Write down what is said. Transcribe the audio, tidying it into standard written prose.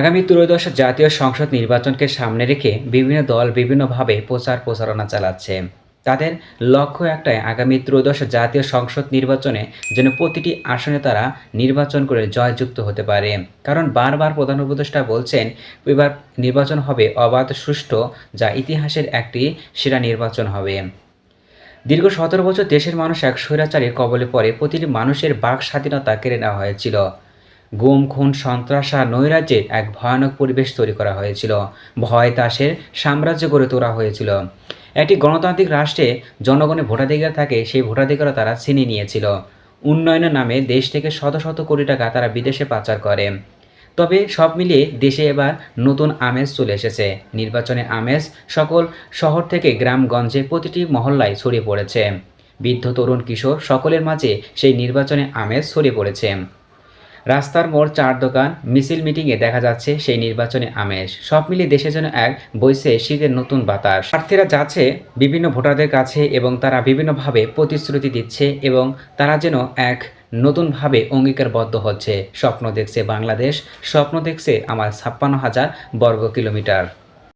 আগামী ত্রয়োদশ জাতীয় সংসদ নির্বাচনকে সামনে রেখে বিভিন্ন দল বিভিন্নভাবে প্রচারণা চালাচ্ছে। তাদের লক্ষ্য একটাই, আগামী ত্রয়োদশ জাতীয় সংসদ নির্বাচনে যেন প্রতিটি আসনে তারা নির্বাচন করে জয়যুক্ত হতে পারে। কারণ বারবার প্রধান উপদেষ্টা বলছেন, এবার নির্বাচন হবে অবাধ, সুষ্ঠু, যা ইতিহাসের একটি সেরা নির্বাচন হবে। দীর্ঘ ১৭ বছর দেশের মানুষ এক স্বৈরাচারীর কবলে পড়ে প্রতিটি মানুষের বাক স্বাধীনতা কেড়ে নেওয়া হয়েছিল। গুম, খুন, সন্ত্রাস আর নৈরাজ্যের এক ভয়ানক পরিবেশ তৈরি করা হয়েছিল। ভয় তাসের সাম্রাজ্য গড়ে তোলা হয়েছিল। একটি গণতান্ত্রিক রাষ্ট্রে জনগণের ভোটাধিকার থাকে, সেই ভোটাধিকারও তারা ছিনিয়ে নিয়েছিল। উন্নয়নের নামে দেশ থেকে শত শত কোটি টাকা তারা বিদেশে পাচার করে। তবে সব মিলিয়ে দেশে এবার নতুন আমেজ চলে এসেছে। নির্বাচনের আমেজ সকল শহর থেকে গ্রামগঞ্জে প্রতিটি মহল্লায় ছড়িয়ে পড়েছে। বৃদ্ধ, তরুণ, কিশোর সকলের মাঝে সেই নির্বাচনের আমেজ ছড়িয়ে পড়েছে। রাস্তার মোড়, চার দোকান, মিছিল, মিটিংয়ে দেখা যাচ্ছে সেই নির্বাচনী আমেজ। সব মিলিয়ে দেশে যেন এক বইছে শীতের নতুন বাতাস। প্রার্থীরা যাচ্ছে বিভিন্ন ভোটারদের কাছে এবং তারা বিভিন্নভাবে প্রতিশ্রুতি দিচ্ছে এবং তারা যেন এক নতুনভাবে অঙ্গীকারবদ্ধ হচ্ছে। স্বপ্ন দেখছে বাংলাদেশ, স্বপ্ন দেখছে আমার ৫৬,০০০ বর্গ কিলোমিটার।